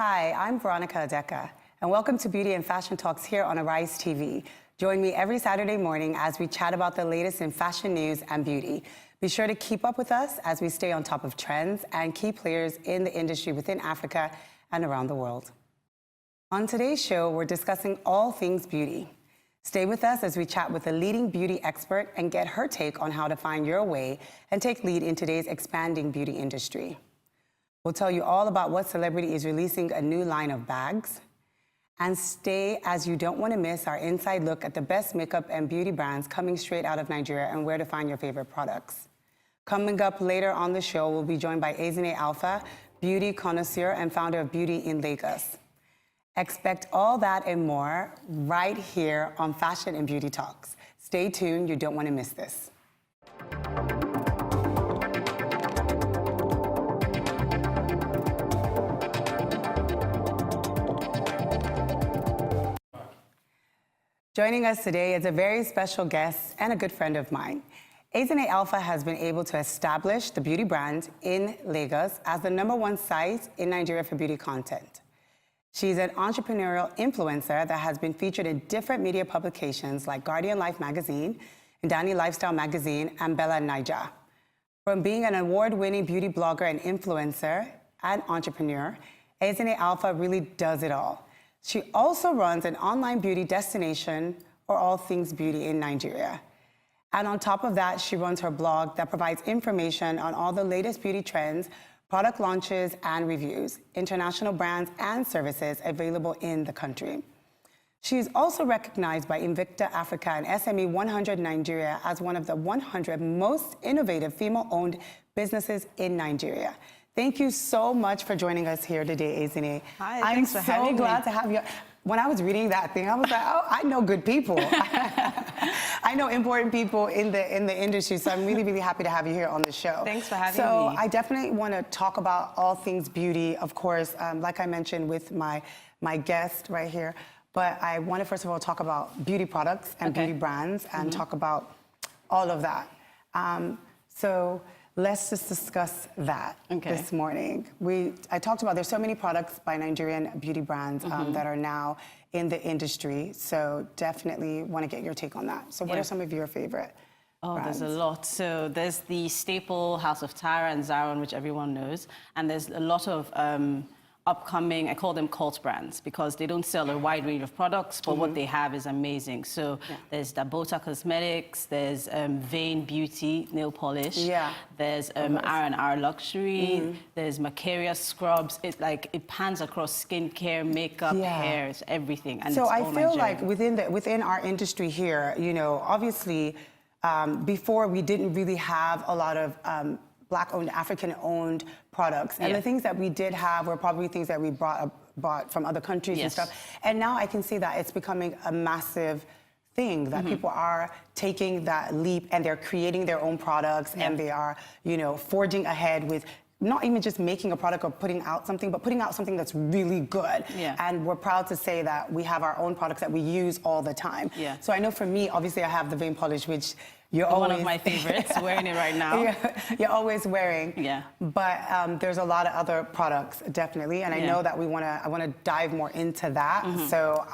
Hi, I'm Veronica Odeka, and welcome to Beauty and Fashion Talks here on Arise TV. Join me every Saturday morning as we chat about the latest in fashion news and beauty. Be sure to keep up with us as we stay on top of trends and key players in the industry within Africa and around the world. On today's show, we're discussing all things beauty. Stay with us as we chat with a leading beauty expert and get her take on how to find your way and take lead in today's expanding beauty industry. We'll tell you all about what celebrity is releasing a new line of bags. And stay as you don't want to miss our inside look at the best makeup and beauty brands coming straight out of Nigeria and where to find your favorite products. Coming up later on the show, we'll be joined by Ezinne Alfa, beauty connoisseur and founder of Beauty in Lagos. Expect all that and more right here on Fashion and Beauty Talks. Stay tuned, you don't want to miss this. Joining us today is a very special guest and a good friend of mine. Ezinne Alfa has been able to establish the beauty brand in Lagos as the #1 site in Nigeria for beauty content. She's an entrepreneurial influencer that has been featured in different media publications like Guardian Life magazine, Ndani Lifestyle magazine, and Bella Naija. From being an award-winning beauty blogger and influencer and entrepreneur, Ezinne Alfa really does it all. She also runs an online beauty destination for all things beauty in Nigeria. And on top of that, she runs her blog that provides information on all the latest beauty trends, product launches and reviews, international brands and services available in the country. She is also recognized by Invicta Africa and SME 100 Nigeria as one of the 100 most innovative female-owned businesses in Nigeria. Thank you so much for joining us here today, Ezinne. Hi, thanks for having me. I'm so glad to have you. When I was reading that thing, I was like, oh, I know good people. I know important people in the industry, so I'm really, really happy to have you here on the show. Thanks for having me. So I definitely want to talk about all things beauty, of course, like I mentioned with my guest right here. But I want to first of all talk about beauty products and beauty brands and talk about all of that. So let's just discuss that this morning. I talked about there's so many products by Nigerian beauty brands that are now in the industry. So definitely want to get your take on that. So what are some of your favorite brands? There's a lot. So there's the staple House of Tara and Zaron, which everyone knows. And there's a lot of upcoming, I call them cult brands because they don't sell a wide range of products, but what they have is amazing. So there's Dabota Cosmetics, there's Vane Beauty nail polish, there's R&R Luxury, there's Macaria Scrubs. It pans across skincare, makeup, hair, it's everything. And so it's I all feel Nigerian. like within our industry here, you know, obviously before we didn't really have a lot of Black-owned, African-owned products. And the things that we did have were probably things that we bought from other countries and stuff. And now I can see that it's becoming a massive thing, that people are taking that leap and they're creating their own products and they are, you know, forging ahead with not even just making a product or putting out something, but putting out something that's really good. And we're proud to say that we have our own products that we use all the time. So I know for me, obviously I have the Vane polish, which you're always... One of my favorites, wearing it right now. You're always wearing. But there's a lot of other products, definitely. And I know that I want to dive more into that. So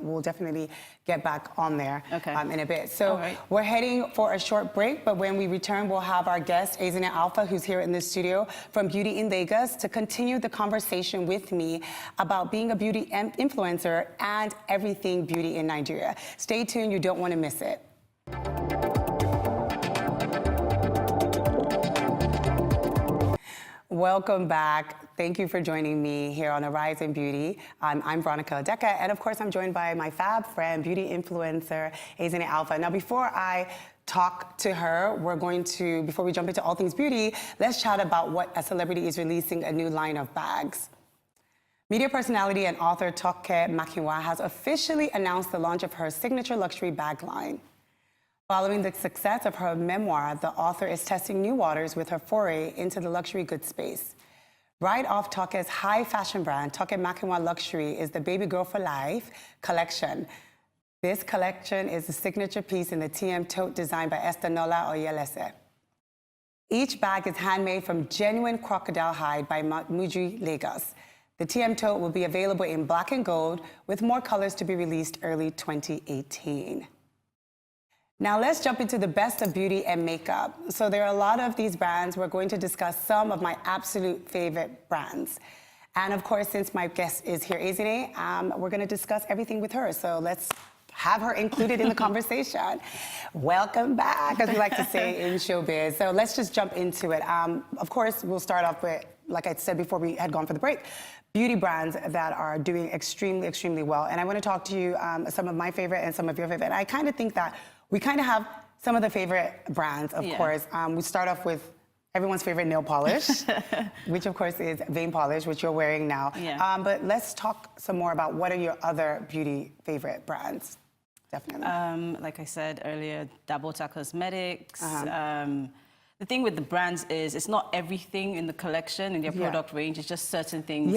we'll definitely get back on there in a bit. So we're heading for a short break, but when we return, we'll have our guest, Ezinne Alfa, who's here in the studio from Beauty in Lagos, to continue the conversation with me about being a beauty influencer and everything beauty in Nigeria. Stay tuned, you don't want to miss it. Welcome back. Thank you for joining me here on Arise in Beauty. I'm Veronica Odeka, and of course I'm joined by my fab friend, beauty influencer, Ezinne Alfa. Now before I talk to her, before we jump into all things beauty, let's chat about what a celebrity is releasing a new line of bags. Media personality and author Toke Makinwa has officially announced the launch of her signature luxury bag line. Following the success of her memoir, the author is testing new waters with her foray into the luxury goods space. Right off Toke's high fashion brand, Toke Makinwa Luxury is the Baby Girl for Life collection. This collection is the signature piece in the TM tote designed by Estanola Oyelese. Each bag is handmade from genuine crocodile hide by Muji, Lagos. The TM tote will be available in black and gold, with more colors to be released early 2018. Now let's jump into the best of beauty and makeup. So there are a lot of these brands. We're going to discuss some of my absolute favorite brands. And of course, since my guest is here, Ezinne, we're going to discuss everything with her. So let's have her included in the conversation. Welcome back, as we like to say in showbiz. So let's just jump into it. Of course, we'll start off with, like I said before we had gone for the break, beauty brands that are doing extremely, extremely well. And I want to talk to you some of my favorite and some of your favorite. And I kind of think that we kind of have some of the favorite brands, of course. We start off with everyone's favorite nail polish, which of course is Vein Polish, which you're wearing now. Yeah. But let's talk some more about what are your other beauty favorite brands. Definitely. Like I said earlier, Dabota Cosmetics. The thing with the brands is it's not everything in the collection, in their product range. It's just certain things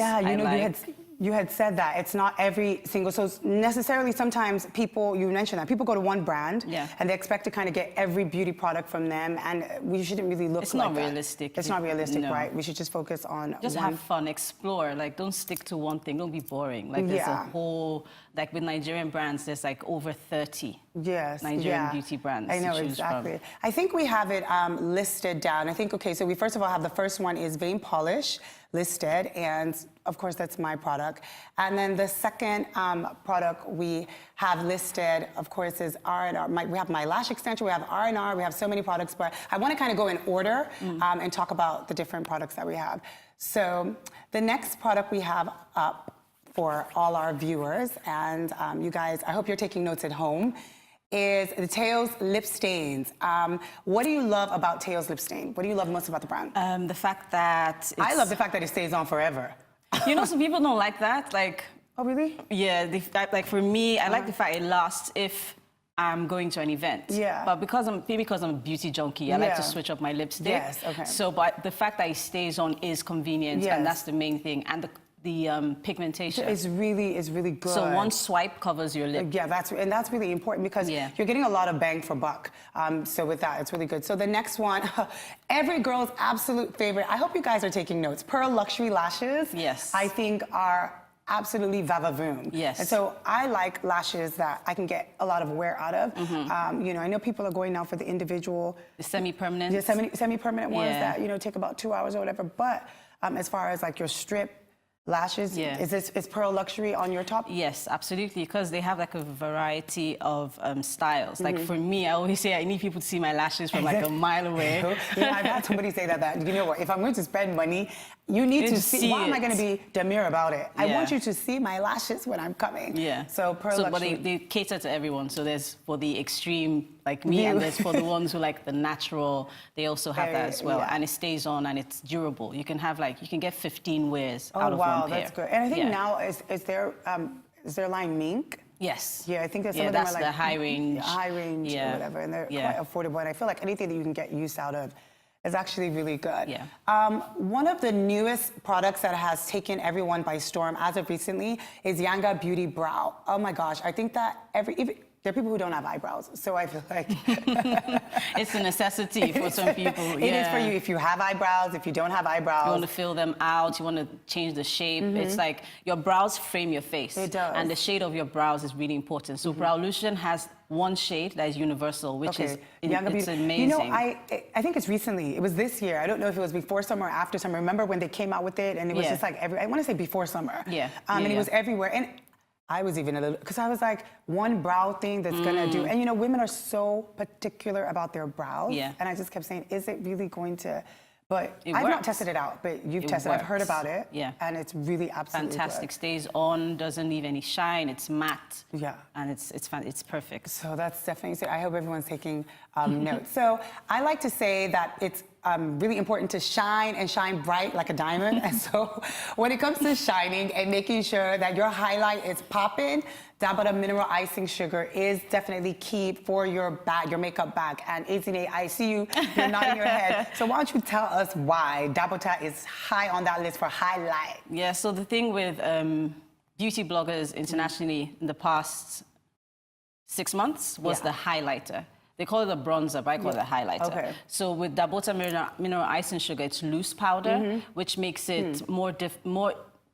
you had said that. It's not every single, so necessarily sometimes people, you mentioned that, people go to one brand and they expect to kind of get every beauty product from them, and we shouldn't really look it's like not that. realistic. It's not realistic, right? We should just focus on just have fun, explore. Like, don't stick to one thing. Don't be boring. Like, there's a whole, like with Nigerian brands, there's like over 30 Nigerian beauty brands. I know, exactly. I think we have it listed down. I think, okay, so we first of all have the first one is Vein Polish listed, and of course that's my product. And then the second product we have listed, of course, is R&R. We have my lash extension, we have R&R, we have so many products, but I want to kind of go in order and talk about the different products that we have. So the next product we have up for all our viewers, and you guys, I hope you're taking notes at home, is the Teo's Lip Stains. What do you love about Teo's Lip Stain? What do you love most about the brand? The fact that I love the fact that it stays on forever. You know, some people don't like that. Like, oh, really? Yeah, like for me, I like the fact it lasts if I'm going to an event. Yeah. But because I'm a beauty junkie, I like to switch up my lipstick. Yes, okay. So, but the fact that it stays on is convenient, and that's the main thing. And the pigmentation is really good. So one swipe covers your lip. Yeah, that's really important because you're getting a lot of bang for buck. So with that, it's really good. So the next one, every girl's absolute favorite. I hope you guys are taking notes. Pearl Luxury Lashes. Yes. I think are absolutely va-va-voom. Yes. And so I like lashes that I can get a lot of wear out of. You know, I know people are going now for the individual, the semi-permanent. The semi-permanent ones that, you know, take about 2 hours or whatever. But as far as like your strip lashes, is Pearl Luxury on your top? Yes, absolutely, because they have like a variety of styles. Like for me, I always say I need people to see my lashes from like a mile away. Yeah, I've had somebody say that you know what, if I'm going to spend money, you need to see. Why am I going to be demure about it? I want you to see my lashes when I'm coming. Yeah. So Pearl Luxury. But they cater to everyone. So there's for the extreme like me, and there's for the ones who like the natural. They also have that as well, and it stays on and it's durable. You can have like, you can get 15 wears out of one pair. Wow, that's good. And I think now is their line Mink? Yes. Yeah, I think that some of them are like the high range. High range or whatever, and they're quite affordable. And I feel like anything that you can get use out of is actually really good. Yeah. One of the newest products that has taken everyone by storm as of recently is Yanga Beauty Brow. Oh my gosh, I think that there are people who don't have eyebrows, so I feel like it's a necessity for some people. It is for you if you have eyebrows, if you don't have eyebrows. You want to fill them out, you want to change the shape. It's like your brows frame your face. It does. And the shade of your brows is really important. So Browlution has one shade that is universal, which is it's amazing. You know, I think it's recently, it was this year. I don't know if it was before summer or after summer. Remember when they came out with it and it was just like I want to say before summer. And it was everywhere. And I was even a little, because I was like, one brow thing that's gonna do, and you know, women are so particular about their brows. And I just kept saying, is it really going to, but I've not tested it out, but you've tested it, I've heard about it. And it's really absolutely fantastic. Good. Stays on, doesn't leave any shine, it's matte. And it's perfect. So that's definitely, I hope everyone's taking notes. So I like to say that it's really important to shine and shine bright like a diamond. And so when it comes to shining and making sure that your highlight is popping, Dabota Mineral Icing Sugar is definitely key for your bag, your makeup bag. And Ezinne, I see you're nodding your head. So why don't you tell us why Dabota is high on that list for highlight? Yeah, so the thing with beauty bloggers internationally in the past 6 months was the highlighter. They call it a bronzer, but I call it a highlighter. So with Dabota Mineral Icing Sugar, it's loose powder, which makes it more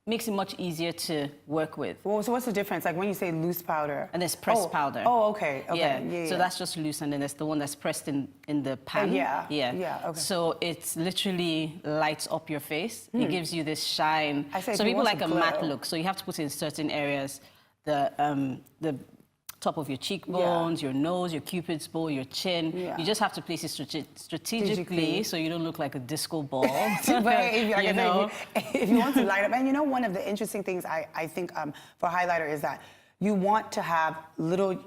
makes it much easier to work with. Well, so what's the difference? Like when you say loose powder? And there's pressed powder. Oh, okay. Yeah. So that's just loose, and then there's the one that's pressed in the pan. Yeah. Okay. So it literally lights up your face. It gives you this shine. So people like a matte look. So you have to put it in certain areas. The top of your cheekbones, your nose, your cupid's bow, your chin. You just have to place it strategically so you don't look like a disco ball. If you want to light up. And you know, one of the interesting things I think for highlighter is that you want to have little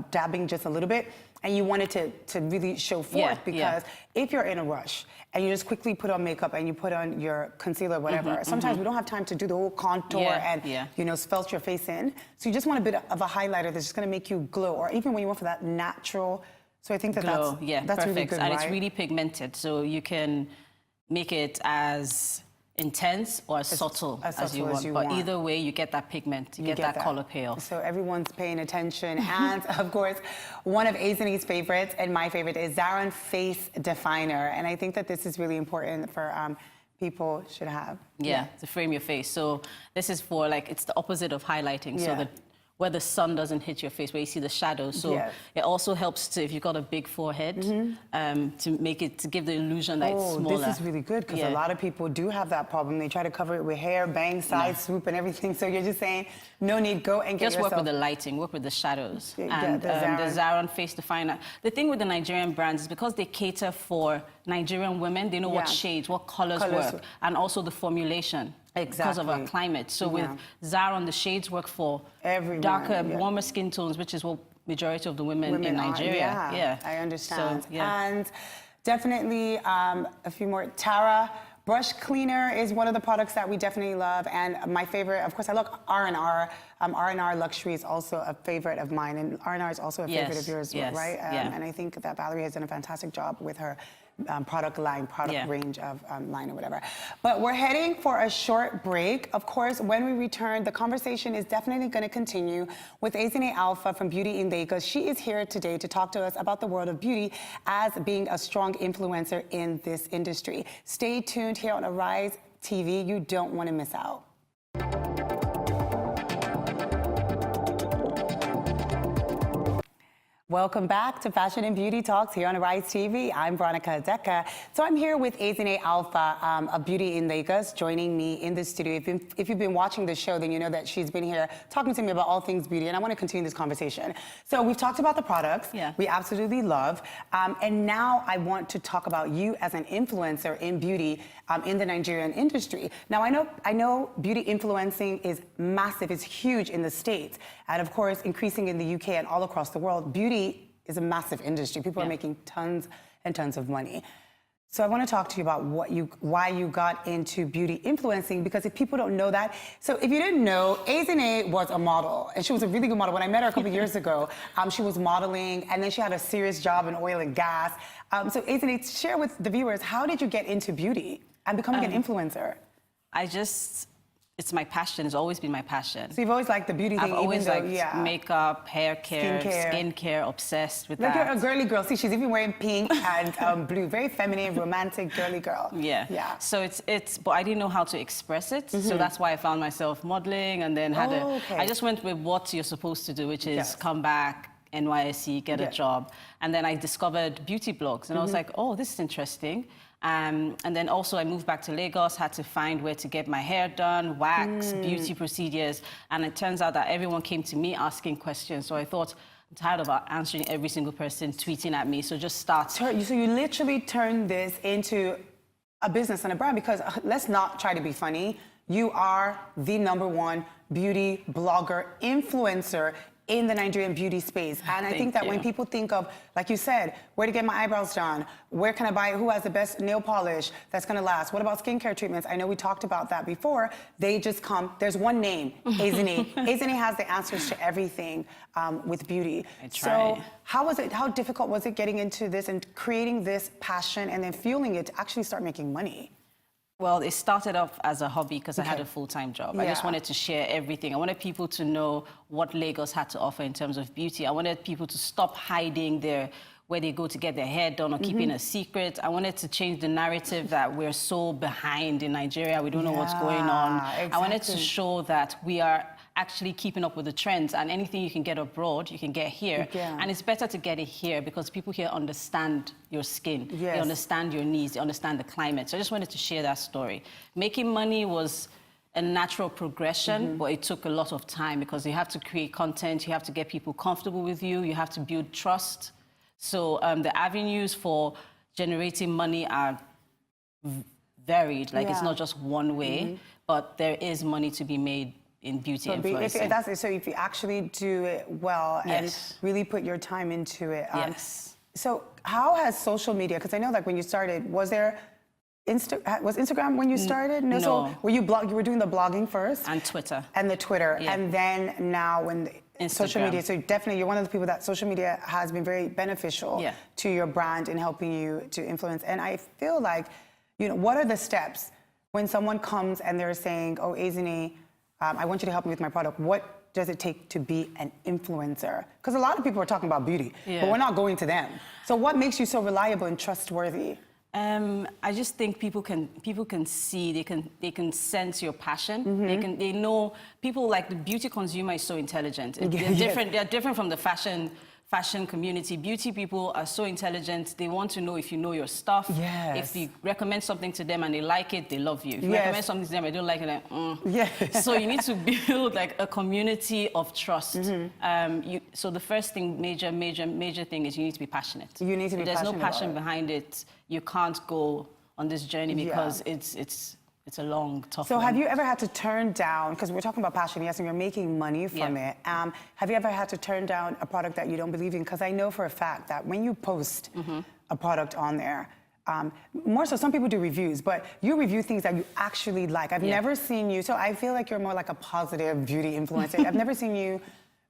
dabbing just a little bit, and you want it to really show forth because if you're in a rush and you just quickly put on makeup and you put on your concealer, whatever, sometimes we don't have time to do the whole contour and, you know, felt your face in. So you just want a bit of a highlighter that's just going to make you glow, or even when you want for that natural. So I think that glow. that's perfect. really good, and right? it's really pigmented, so you can make it as intense or as subtle as you want. But either way, you get that pigment, you get that color payoff. So everyone's paying attention. And of course, one of Ezinne's favorites and my favorite is Zaron Face Definer. And I think that this is really important for people should have. Yeah, to frame your face. So this is for it's the opposite of highlighting. So where the sun doesn't hit your face, where you see the shadows. So it also helps to, if you've got a big forehead, to give the illusion that it's smaller. This is really good because a lot of people do have that problem. They try to cover it with hair, bangs, side swoop, and everything. So you're just saying, no need, go and get just yourself. work with the lighting, work with the shadows. And the Zaron Face Definer. The thing with the Nigerian brands is because they cater for Nigerian women, they know what shades, what colors work, and also the formulation. Because of our climate. So with Zaron, the shades work for everyone, darker, warmer skin tones, which is what majority of the women in Nigeria. I understand. So, and definitely a few more. Tara Brush Cleaner is one of the products that we definitely love. And my favorite, of course, I love R&R. R&R Luxury is also a favorite of mine. And R&R is also a favorite of yours, right? And I think that Valerie has done a fantastic job with her product range of line or whatever. But we're heading for a short break. Of course, when we return, the conversation is definitely going to continue with Ezinne Alfa from Beauty in Lagos. She is here today to talk to us about the world of beauty as being a strong influencer in this industry. Stay tuned here on Arise TV. You don't want to miss out. Welcome back to Fashion and Beauty Talks here on Arise TV. I'm Veronica Odeka. So I'm here with Ezinne Alfa of Beauty in Lagos, joining me in the studio. If you've been watching the show, then you know that she's been here talking to me about all things beauty, and I want to continue this conversation. So we've talked about the products we absolutely love, and now I want to talk about you as an influencer in beauty in the Nigerian industry. Now I know beauty influencing is massive, it's huge in the States, and of course increasing in the UK and all across the world. Beauty is a massive industry. People are making tons and tons of money. So I want to talk to you about why you got into beauty influencing, because if people don't know that, so if you didn't know, Ezinne was a model, and she was a really good model. When I met her a couple years ago, she was modeling, and then she had a serious job in oil and gas. So Ezinne, share with the viewers, how did you get into beauty and becoming an influencer? It's my passion. It's always been my passion. So you've always liked the beauty thing, I've always liked makeup, hair care, skincare, obsessed with that. You're a girly girl. See, she's even wearing pink and blue. Very feminine, romantic, girly girl. Yeah. So but I didn't know how to express it. So that's why I found myself modeling, and then I just went with what you're supposed to do, which is come back, NYSC, get a job. And then I discovered beauty blogs, and I was like, oh, this is interesting. And then also I moved back to Lagos, had to find where to get my hair done, wax, beauty procedures. And it turns out that everyone came to me asking questions. So I thought, I'm tired of answering every single person tweeting at me, so just start. So you literally turned this into a business and a brand, because let's not try to be funny. You are the #1 beauty blogger, influencer in the Nigerian beauty space. And I think that when people think of, like you said, where to get my eyebrows done, where can I buy, who has the best nail polish that's gonna last? What about skincare treatments? I know we talked about that before. They just come, there's one name, Ezinne. Ezinne has the answers to everything with beauty. So how difficult was it getting into this and creating this passion and then fueling it to actually start making money? Well, it started off as a hobby because I had a full-time job. I just wanted to share everything. I wanted people to know what Lagos had to offer in terms of beauty. I wanted people to stop hiding their where they go to get their hair done or keeping a secret. I wanted to change the narrative that we're so behind in Nigeria. We don't know what's going on. Exactly. I wanted to show that we are actually keeping up with the trends, and anything you can get abroad, you can get here. Yeah. And it's better to get it here because people here understand your skin. Yes. They understand your needs. They understand the climate. So I just wanted to share that story. Making money was a natural progression, but it took a lot of time because you have to create content, you have to get people comfortable with you, you have to build trust. So the avenues for generating money are varied. Like it's not just one way, but there is money to be made in beauty influencing. So if you actually do it well and really put your time into it. So how has social media, because I know like when you started, was Instagram when you started? No. So were you doing the blogging first? And Twitter. And the Twitter. Yeah. And then now when social media, Instagram. so definitely you're one of the people that social media has been very beneficial to your brand in helping you to influence. And I feel like, what are the steps when someone comes and they're saying, oh, Ezinne, I want you to help me with my product. What does it take to be an influencer? Because a lot of people are talking about beauty, but we're not going to them. So what makes you so reliable and trustworthy? I just think people can see, they can sense your passion. They know, people like the beauty consumer is so intelligent. They're different from the fashion community. Beauty people are so intelligent. They want to know if you know your stuff. If you recommend something to them and they like it, they love you. If you recommend something to them and they don't like it, So you need to build like a community of trust. So the first thing, major thing is you need to be passionate. You need to be passionate. If there's no passion behind it, you can't go on this journey because it's a long, tough one. So have you ever had to turn down, because we're talking about passion, yes, and you're making money from it. Have you ever had to turn down a product that you don't believe in? Because I know for a fact that when you post a product on there, more so some people do reviews, but you review things that you actually like. I've never seen you, so I feel like you're more like a positive beauty influencer. I've never seen you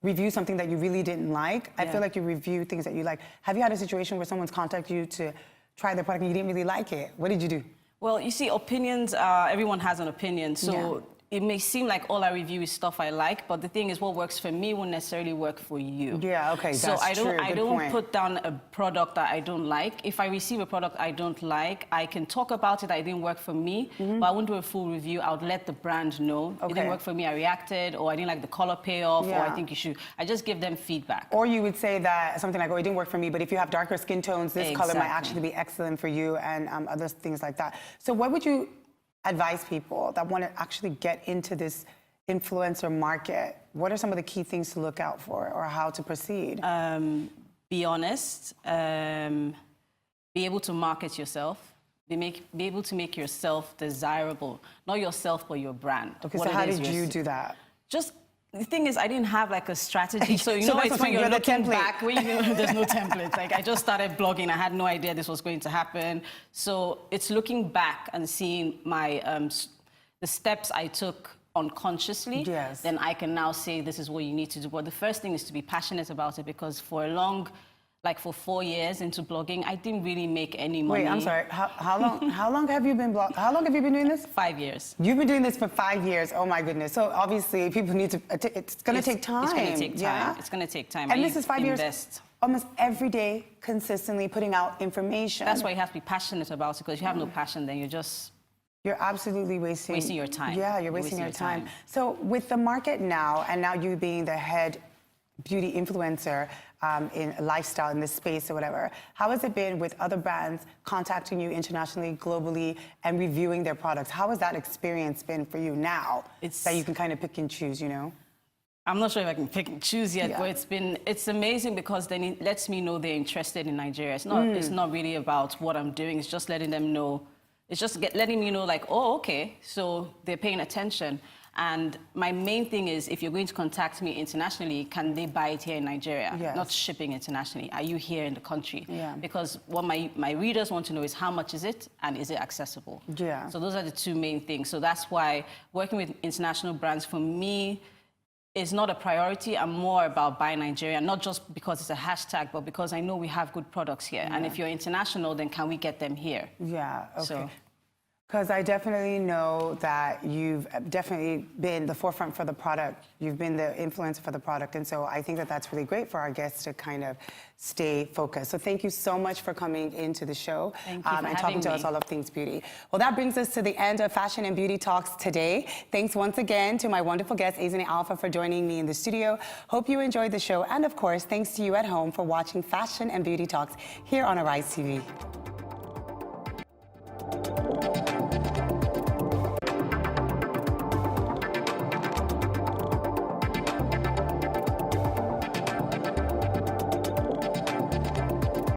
review something that you really didn't like. I feel like you review things that you like. Have you had a situation where someone's contacted you to try their product and you didn't really like it? What did you do? Well, you see, opinions, everyone has an opinion. So it may seem like all I review is stuff I like, but the thing is what works for me won't necessarily work for you. Yeah, okay, so that's I don't, true. I don't put down a product that I don't like. If I receive a product I don't like, I can talk about it that it didn't work for me, but I won't do a full review. I would let the brand know. It didn't work for me, I reacted, or I didn't like the color payoff, or I think you should. I just give them feedback. Or you would say that something like, oh, it didn't work for me, but if you have darker skin tones, this color might actually be excellent for you, and other things like that. So what would you advise people that want to actually get into this influencer market? What are some of the key things to look out for, or how to proceed? Be honest, be able to market yourself, be able to make yourself desirable. Not yourself, but your brand. Okay, so how did you do that? Just, the thing is, I didn't have like a strategy. So you know, it's when you're looking back, when there's no template. Like I just started blogging, I had no idea this was going to happen. So it's looking back and seeing my, the steps I took unconsciously, then I can now say this is what you need to do. But the first thing is to be passionate about it, because for a long, like for 4 years into blogging, I didn't really make any money. Wait, I'm sorry. How long have you been How long have you been doing this? 5 years. You've been doing this for 5 years. Oh my goodness. So obviously people need to. It's going to take time. It's going to take time. It's going to take time. And this is 5 years. Almost every day, consistently putting out information. That's why you have to be passionate about it, because if you have no passion, then you're absolutely wasting your time. Yeah, you're wasting your time. So with the market now, and now you being the head beauty influencer in lifestyle in this space or whatever, how has it been with other brands contacting you internationally, globally, and reviewing their products? How has that experience been for you now that you can kind of pick and choose, you know? I'm not sure if I can pick and choose yet, but it's amazing, because then it lets me know they're interested in Nigeria. It's not really about what I'm doing. It's just letting them know. It's just letting me know, like, oh, okay, so they're paying attention. And my main thing is, if you're going to contact me internationally, can they buy it here in Nigeria? Not shipping internationally. Are you here in the country? Because what my readers want to know is how much is it, and is it accessible? So those are the two main things. So that's why working with international brands, for me, is not a priority. I'm more about buy Nigeria, not just because it's a hashtag, but because I know we have good products here. And if you're international, then can we get them here? Okay. Because I definitely know that you've definitely been the forefront for the product. You've been the influencer for the product. And so I think that that's really great for our guests to kind of stay focused. So thank you so much for coming into the show Thank you for and talking to us all of things beauty. Well, that brings us to the end of Fashion and Beauty Talks today. Thanks once again to my wonderful guest, Ezinne Alfa, for joining me in the studio. Hope you enjoyed the show. And of course, thanks to you at home for watching Fashion and Beauty Talks here on Arise TV.